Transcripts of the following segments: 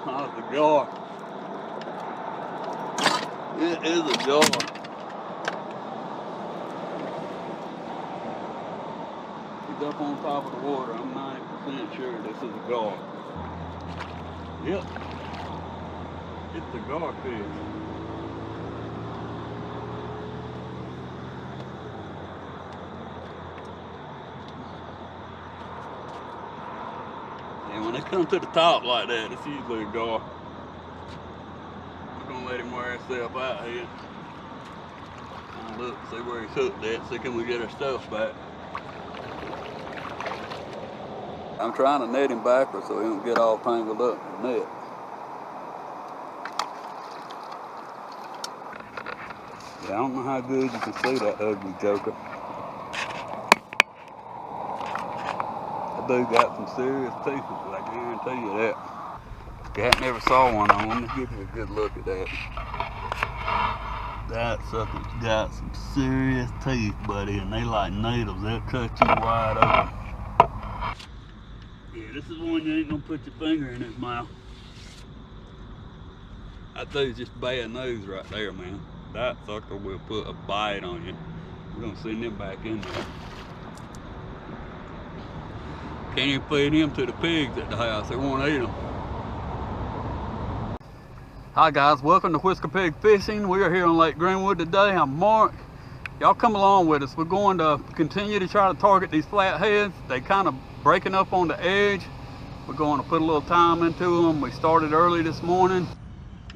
Oh, it's a gar. It is a gar. He's up on top of the water. I'm 90% sure this is a gar. Yep. It's a garfish. And when they come to the top like that, it's usually a gar. We're gonna let him wear himself out here. Now look, see where he's hooked at, see can we get our stuff back. I'm trying to net him backwards so he don't get all tangled up in the net. Yeah, I don't know how good you can see that ugly joker. That dude got some serious teeth, I guarantee you that. If you hadn't never saw one on him, let's give you a good look at that. That sucker's got some serious teeth, buddy, and they like needles. They'll cut you wide open. Yeah, this is one you ain't gonna put your finger in his mouth. That dude's just bad news right there, man. That sucker will put a bite on you. We're gonna send him back in there. Can't even feed him to the pigs at the house. They won't eat them. Hi guys, welcome to Whisker Pig Fishing. We are here on Lake Greenwood today. I'm Mark. Y'all come along with us. We're going to continue to try to target these flatheads. They kind of breaking up on the edge. We're going to put a little time into them. We started early this morning.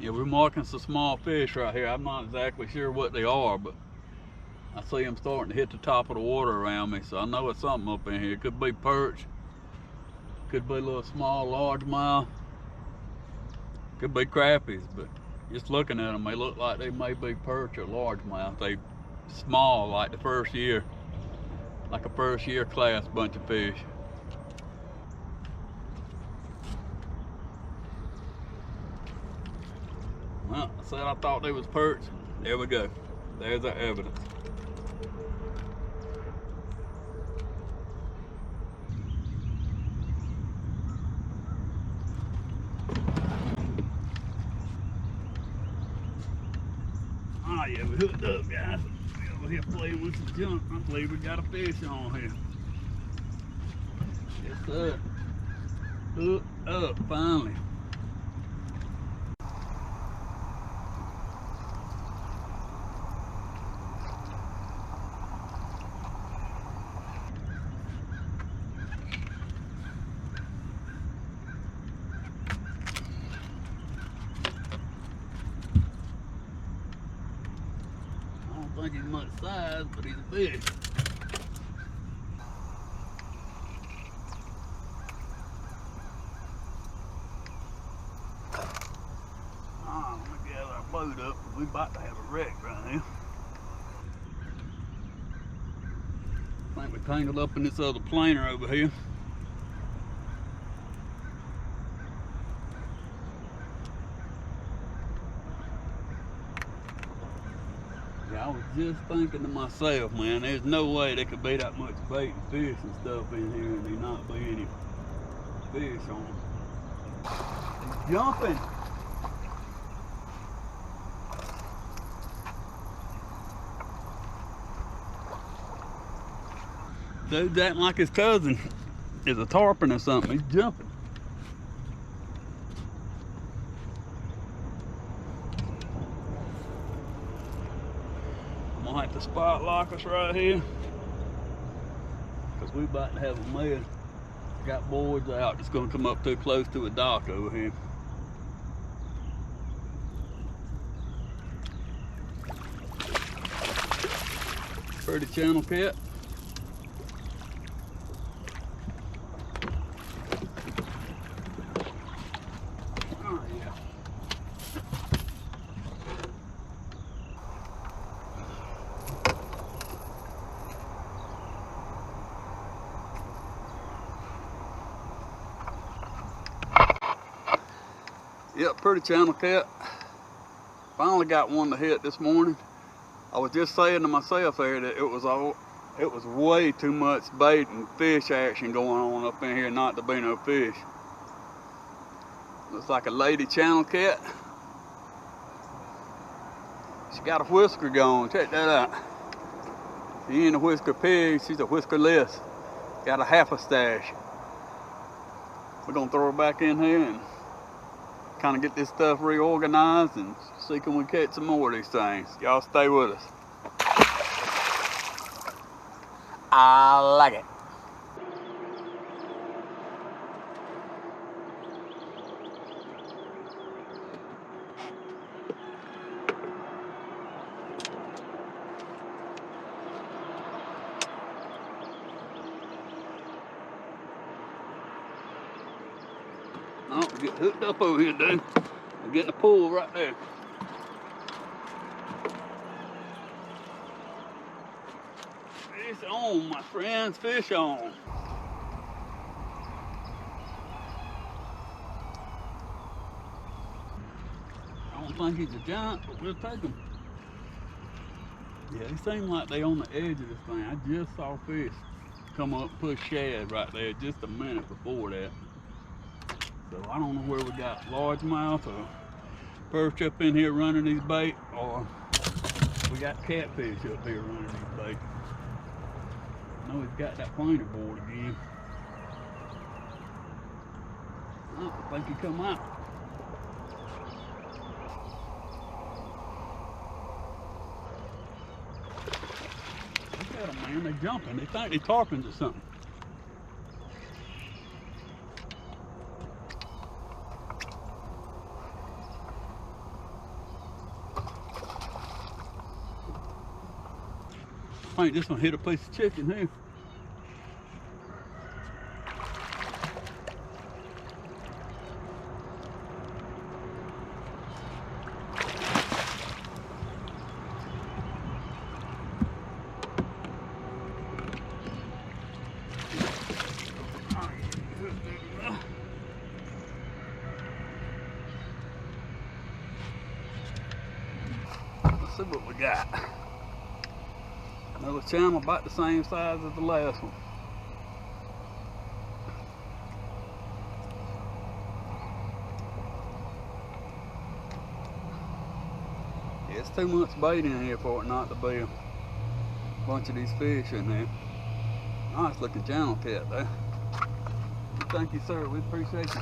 Yeah, we're marking some small fish right here. I'm not exactly sure what they are, but I see them starting to hit the top of the water around me, so I know it's something up in here. It could be perch, could be a little small largemouth, could be crappies, but just looking at them, they look like they may be perch or largemouth. They small, like the first year, like a first year class bunch of fish. Well, I said I thought they was perch. There we go. There's our evidence. Oh yeah, we hooked up, guys. We're over here playing with some junk. I believe we got a fish on here. Yes sir. Hooked up finally. I don't think he's much size, but he's a fish. Oh, let me get our boat up. We about to have a wreck right here. I think we're tangled up in this other planer over here. Yeah, I was just thinking to myself, man, there's no way there could be that much bait and fish and stuff in here and there not be any fish on them. He's jumping. Dude's acting like his cousin is a tarpon or something. He's jumping. I'm gonna have to spot lock us right here, because we about to have a mess. Got boards out that's gonna come up too close to a dock over here. Pretty channel cat. Yep, pretty channel cat. Finally got one to hit this morning. I was just saying to myself there that it was way too much bait and fish action going on up in here not to be no fish. Looks like a lady channel cat. She got a whisker going, check that out. She ain't a whisker pig, she's a whiskerless. Got a half a stash. We're gonna throw her back in here and kind of get this stuff reorganized and see can we catch some more of these things. Y'all stay with us. I like it. Oh, we get hooked up over here, dude. We're getting a pull right there. Fish on, my friends, fish on. I don't think he's a giant, but we'll take him. Yeah, they seem like they on the edge of this thing. I just saw fish come up and push shad right there just a minute before that. So I don't know where we got largemouth or perch up in here running these bait, or we got catfish up here running these bait. I know he's got that pointer board again. Oh, I think he come out. Look at them, man, they jumping. They think they tarpons or something. I think this one hit a piece of chicken here. Let's see what we got. Another channel about the same size as the last one. Yeah, it's too much bait in here for it not to be a bunch of these fish in there. Nice looking channel cat though. Thank you, sir. We appreciate you.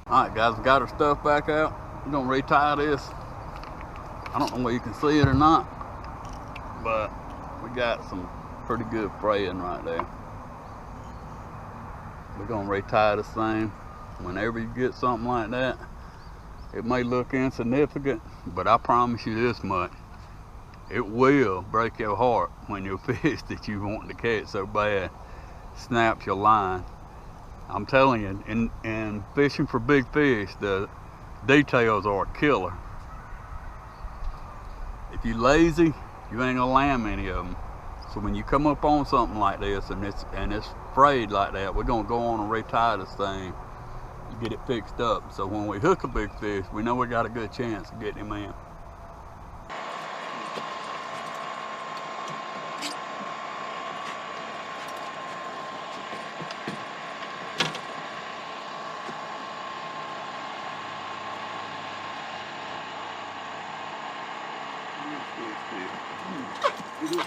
Alright guys, we got our stuff back out. We're gonna retie this. I don't know whether you can see it or not, but we got some pretty good fraying right there. We're gonna retie this thing. Whenever you get something like that, it may look insignificant, but I promise you this much. It will break your heart when your fish that you want to catch so bad snaps your line. I'm telling you, in fishing for big fish, the details are a killer. If you're lazy, you ain't gonna land many of them. So when you come up on something like this and it's frayed like that, we're gonna go on and retie this thing and get it fixed up. So when we hook a big fish, we know we got a good chance of getting him in.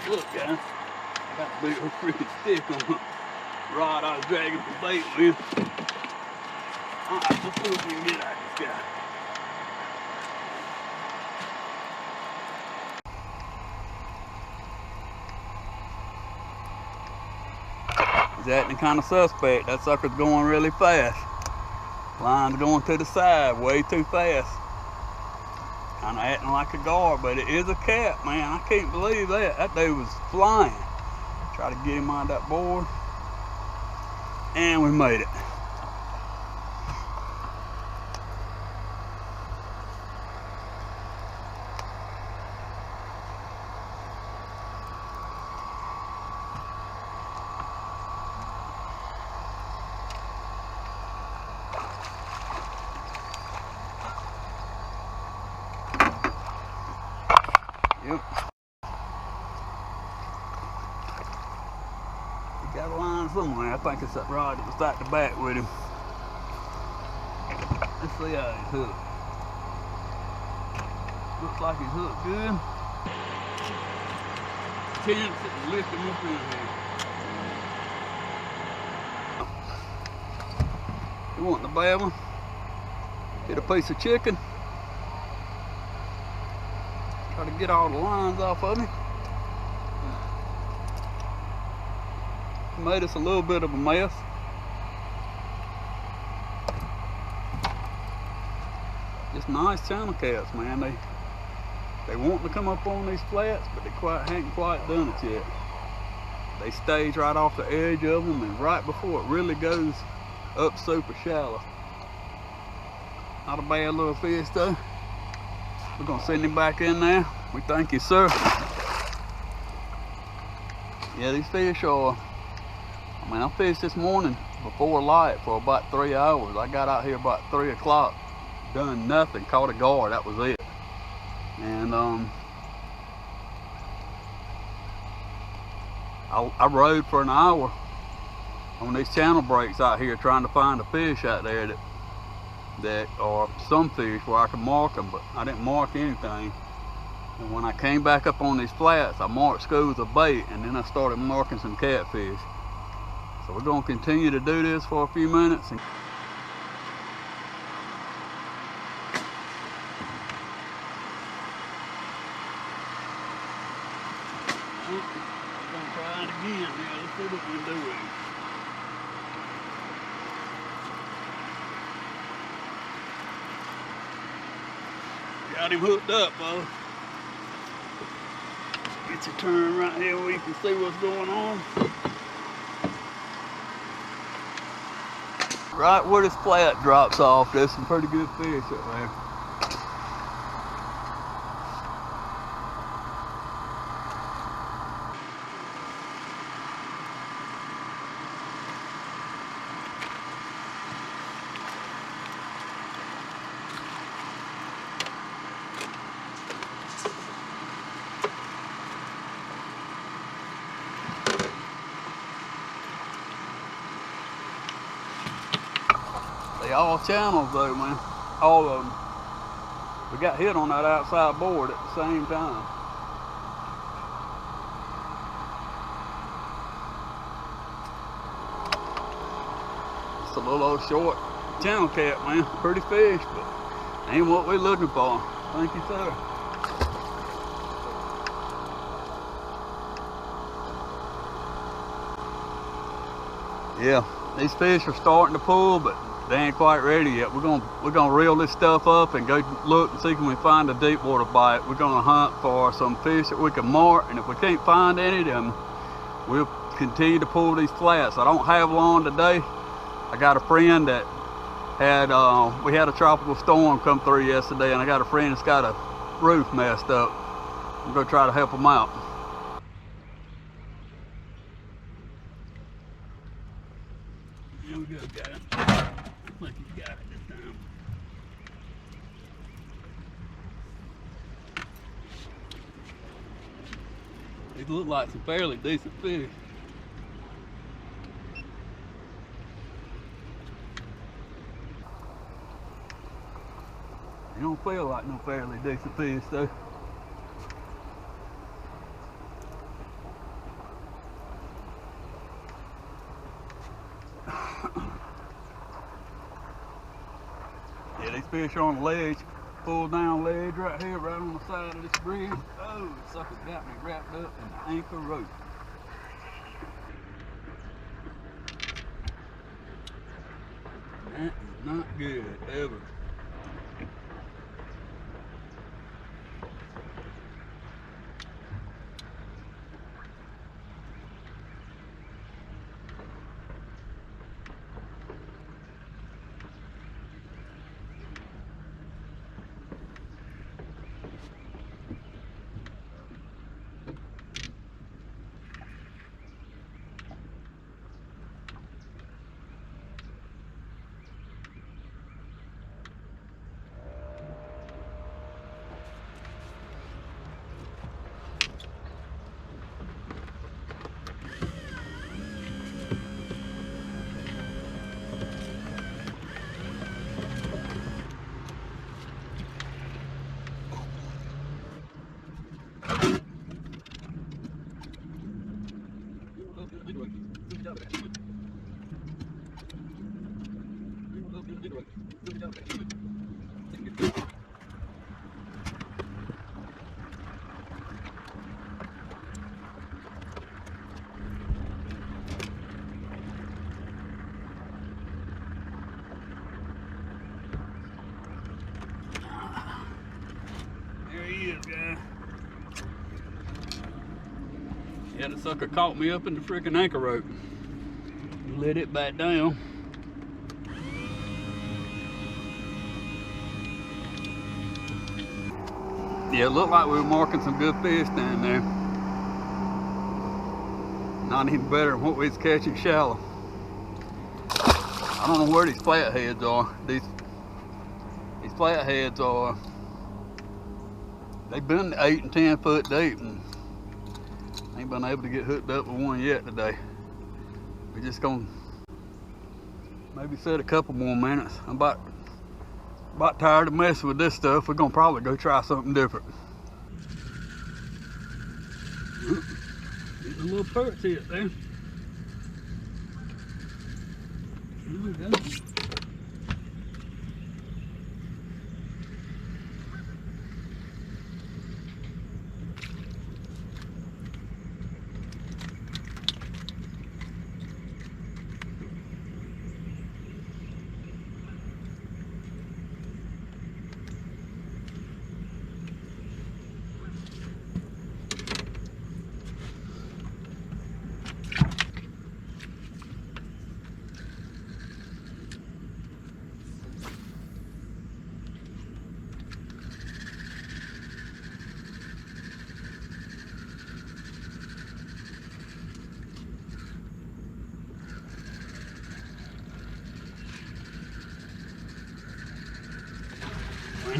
Look guys, I got a big old freaking stick on the rod I was dragging the bait with. Alright, let's see what we can get out of this guy. He's acting kind of suspect. That sucker's going really fast. Line's going to the side way too fast. Kind of acting like a guard, but it is a cat, man. I can't believe that. That dude was flying. Try to get him on that board. And we made it. Yep. somewhere. I think it's that rod that was at the back with him. Let's see how he's hooked. Looks like he's hooked good. Tense and lift him up in here. You want the bad one? Get a piece of chicken. Try to get all the lines off of me. Made us a little bit of a mess. Just nice channel cats, man. They want to come up on these flats, but they hadn't quite done it yet. They stage right off the edge of them and right before it really goes up super shallow. Not a bad little fish though. We're gonna send him back in there. We thank you, sir. Yeah, these fish are, I mean, I fished this morning before light for about 3 hours. I got out here about 3 o'clock, done nothing, caught a gar, that was it. And I rode for an hour on these channel breaks out here trying to find a fish out there that are some fish where I could mark them, but I didn't mark anything. And when I came back up on these flats, I marked schools of bait, and then I started marking some catfish. So we're gonna continue to do this for a few minutes. And we're gonna try it again now. Let's see what we can do with it. Got him hooked up, folks. Get your turn right here where you can see what's going on. Right where this flat drops off, there's some pretty good fish up there. They all channels though, man. All of them. We got hit on that outside board at the same time. It's a little old short channel cat, man. Pretty fish, but ain't what we're looking for. Thank you, sir. Yeah, these fish are starting to pull, but they ain't quite ready yet. We're gonna reel this stuff up and go look and see if we can find a deep water bite. We're gonna hunt for some fish that we can mark, and if we can't find any, then we'll continue to pull these flats. I don't have long today. I got a friend that had we had a tropical storm come through yesterday, and I got a friend that's got a roof messed up. I'm gonna try to help him out. Here we go, guys. I think he's got it this time. These look like some fairly decent fish. They don't feel like no fairly decent fish though. Yeah, these fish are on the ledge, pull down ledge right here, right on the side of this bridge. Oh, the sucker's got me wrapped up in the anchor rope. That is not good, ever. Yeah, the sucker caught me up in the freaking anchor rope. Let it back down. Yeah, it looked like we were marking some good fish down there. Not even better than what we was catching shallow. I don't know where these flatheads are. These flatheads are, they've been 8 and 10 foot deep, and ain't been able to get hooked up with one yet today. We're just gonna maybe set a couple more minutes. I'm about tired of messing with this stuff. We're gonna probably go try something different. Getting a little perch hit there. Here we go.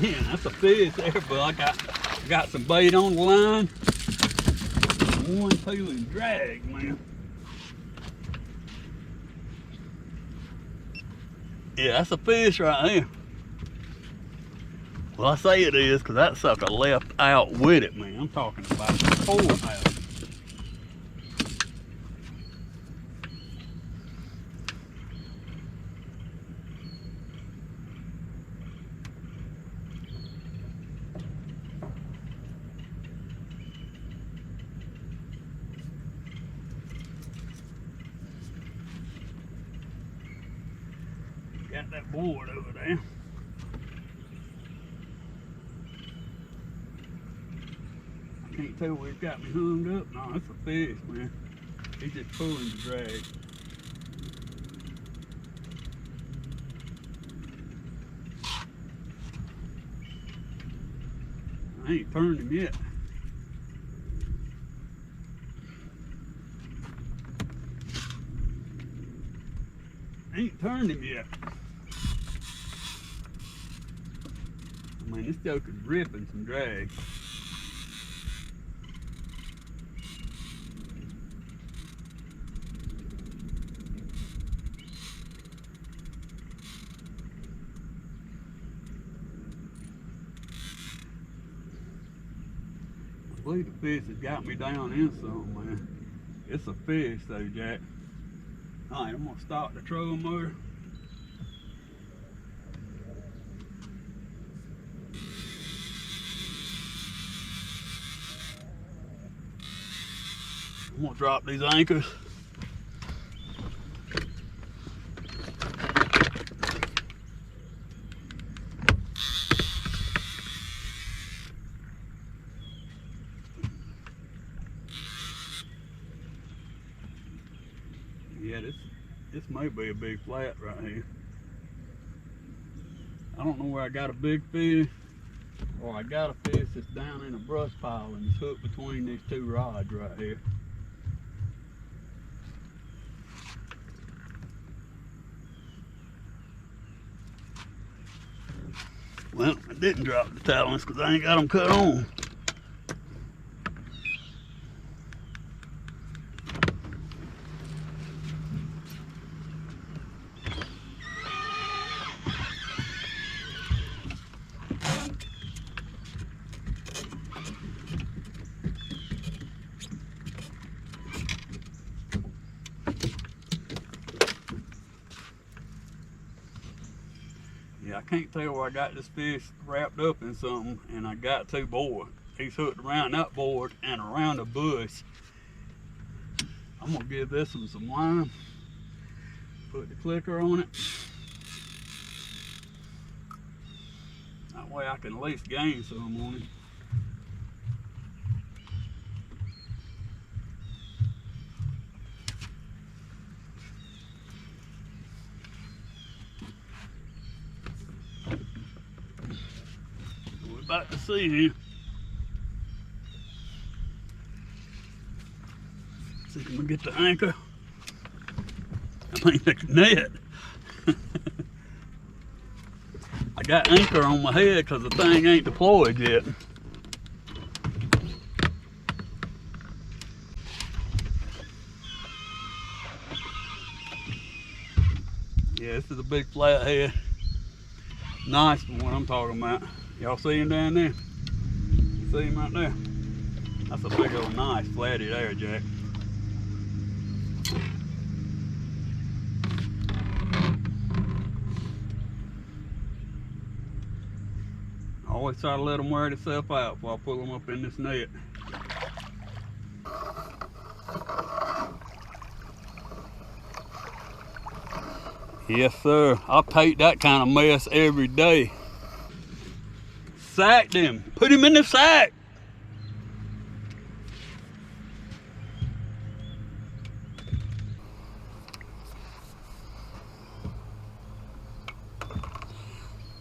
Man, that's a fish there, but I got some bait on the line. 1, 2, and drag, man. Yeah, that's a fish right there. Well, I say it is because that sucker left out with it, man. I'm talking about pulled out. Got that board over there. I can't tell where it's got me hung up. No, it's a fish, man. He's just pulling the drag. I ain't turned him yet. Ain't turned him yet. I mean, this joker's ripping some drag. I believe the fish has got me down in something, man. It's a fish though, Jack. Alright, I'm gonna start the trolling motor. I'm gonna drop these anchors. Yeah, this may be a big flat right here. I don't know where I got a big fish, or I got a fish that's down in a brush pile and it's hooked between these two rods right here. Well, I didn't drop the talons because I ain't got them cut on. Yeah, I can't tell where I got this fish wrapped up in something, and I got two boards. He's hooked around that board and around a bush. I'm gonna give this one some line, put the clicker on it. That way I can at least gain some on it. back to sea here. See if we can get the anchor. I mean the net. I got anchor on my head because the thing ain't deployed yet. Yeah, this is a big flathead. Nice one I'm talking about. Y'all see him down there? See him right there? That's a big old nice flathead there, Jack. I always try to let them wear itself out before I pull them up in this net. Yes, sir. I'll take that kind of mess every day. Sacked him. Put him in the sack.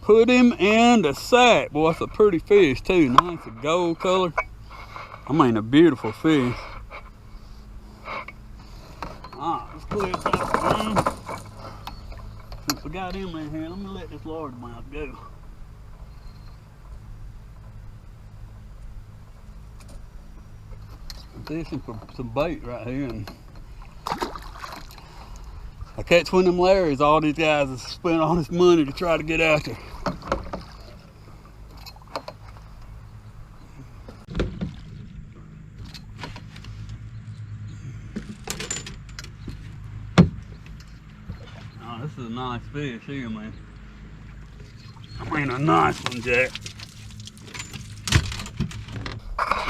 Put him in the sack. Boy, that's a pretty fish too. Nice gold color. I mean, a beautiful fish. Alright, let's clear this out the line. Since we got him in here, let me let this largemouth go. I'm fishing for some bait right here, and I catch one of them Larrys all these guys have spent all this money to try to get after. Oh, this is a nice fish here, man. I mean, a nice one, Jack.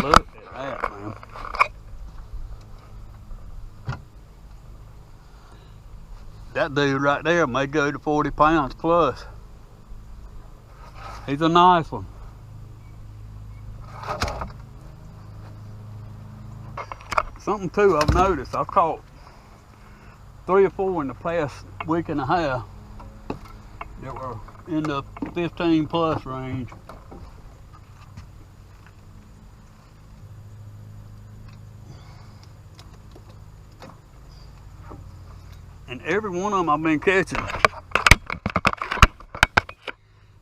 Look at that, man. That dude right there may go to 40 pounds plus. He's a nice one. Something too I've noticed, I've caught 3 or 4 in the past week and a half that were in the 15 plus range. And every one of them I've been catching.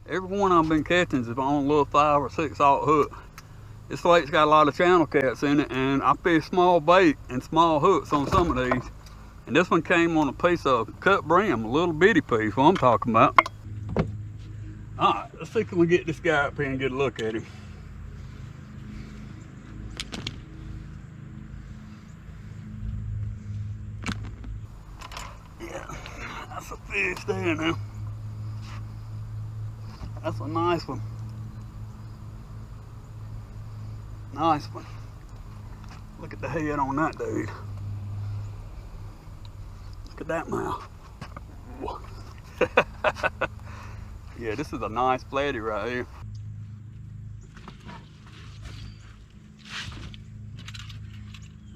Every one I've been catching is on a little 5 or 6 aught hook. This lake's got a lot of channel cats in it, and I fish small bait and small hooks on some of these. And this one came on a piece of cut brim, a little bitty piece, what I'm talking about. All right, let's see if we can get this guy up here and get a look at him. Yeah, that's a fish there now. That's a nice one. Nice one. Look at the head on that dude. Look at that mouth. Yeah, this is a nice flatty right here.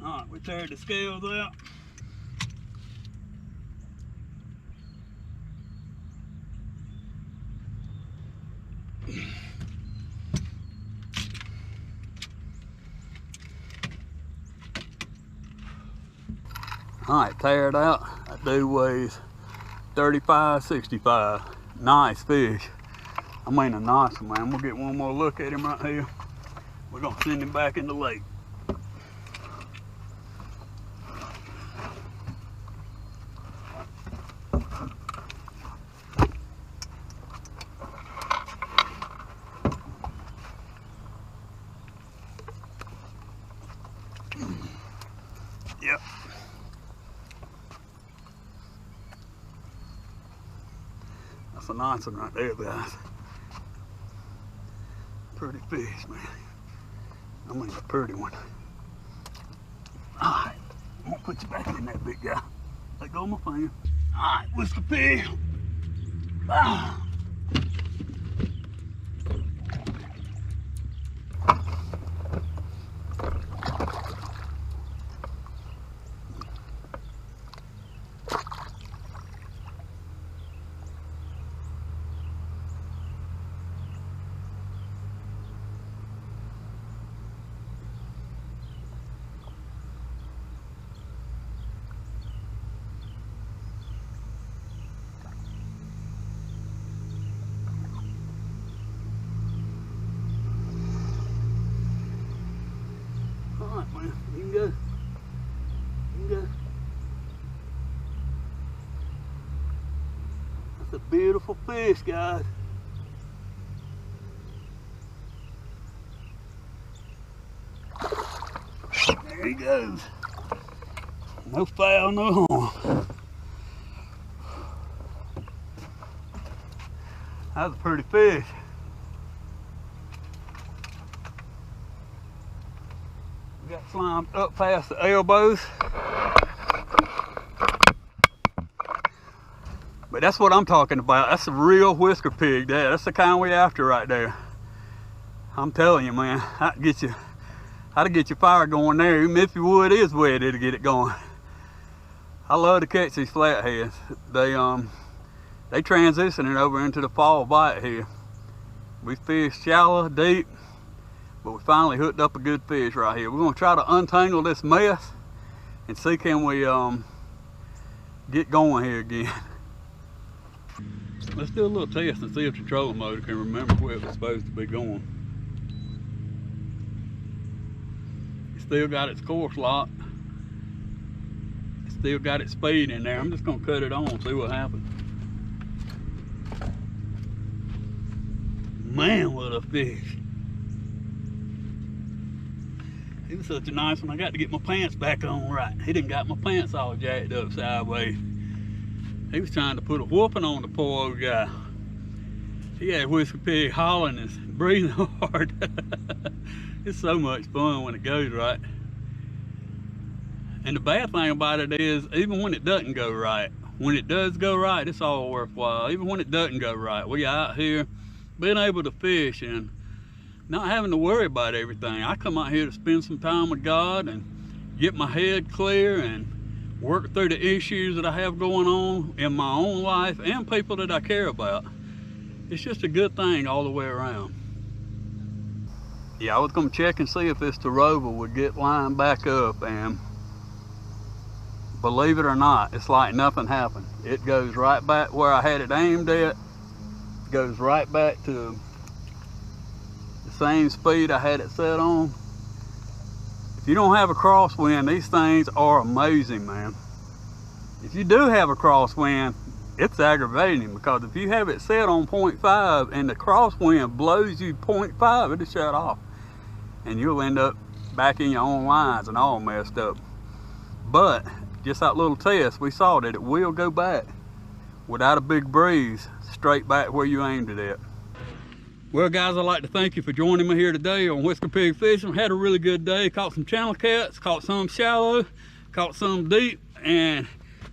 All right, we teared the scales out. All right, tear it out. That dude weighs 35, 65. Nice fish. I mean, a nice one, man. We'll get one more look at him right here. We're gonna send him back in the lake. Yep. That's a nice one right there, guys. Pretty fish, man. I mean, a pretty one. All right, I'm gonna put you back in that big guy. Let go of my finger. All right, Whisker Pig. Ah. All right, man, you can go. You can go. That's a beautiful fish, guys. There he goes. No foul, no harm. That's a pretty fish. We got slimed up past the elbows. But that's what I'm talking about. That's a real whisker pig there. That's the kind we're after right there. I'm telling you, man, I'd get your fire going there. Even if your wood is wet, it'll get it going. I love to catch these flatheads. They transitioning over into the fall bite here. We fished shallow, deep, but we finally hooked up a good fish right here. We're gonna try to untangle this mess and see can we get going here again. Let's do a little test and see if the trolling motor can remember where it was supposed to be going. It's still got its course locked. It's still got its speed in there. I'm just gonna cut it on and see what happens. Man, what a fish. He was such a nice one. I got to get my pants back on right. He done got my pants all jacked up sideways. He was trying to put a whooping on the poor old guy. He had Whisker Pig hollering and breathing hard. It's so much fun when it goes right. And the bad thing about it is, even when it doesn't go right, when it does go right, it's all worthwhile. Even when it doesn't go right, we out here being able to fish and not having to worry about everything. I come out here to spend some time with God and get my head clear and work through the issues that I have going on in my own life and people that I care about. It's just a good thing all the way around. Yeah, I was gonna check and see if this Tarova would get lined back up, and believe it or not, it's like nothing happened. It goes right back where I had it aimed at. Goes right back to the same speed I had it set on. If you don't have a crosswind, these things are amazing, man. If you do have a crosswind, it's aggravating, because if you have it set on 0.5 and the crosswind blows you 0.5, it'll shut off. And you'll end up back in your own lines and all messed up. But just that little test, we saw that it will go back without a big breeze, straight back where you aimed it at. Well, guys, I'd like to thank you for joining me here today on Whisker Pig Fishing. Had a really good day. Caught some channel cats, caught some shallow, caught some deep, and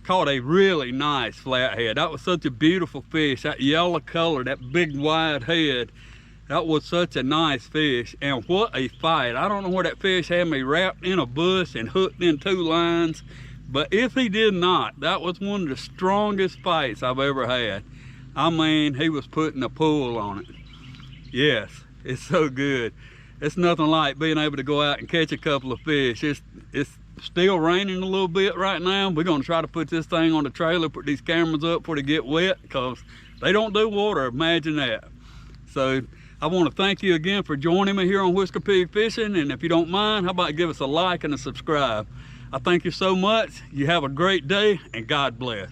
caught a really nice flathead. That was such a beautiful fish. That yellow color, that big wide head. That was such a nice fish, and what a fight. I don't know where that fish had me wrapped in a bush and hooked in 2 lines, but if he did not, that was one of the strongest fights I've ever had. I mean, he was putting a pull on it. Yes, it's so good. It's nothing like being able to go out and catch a couple of fish. It's still raining a little bit right now. We're gonna try to put this thing on the trailer, put these cameras up before they get wet, because they don't do water, imagine that. So I want to thank you again for joining me here on Whisker Pig Fishing, and if you don't mind, how about give us a like and a subscribe. I thank you so much. You have a great day, and God bless.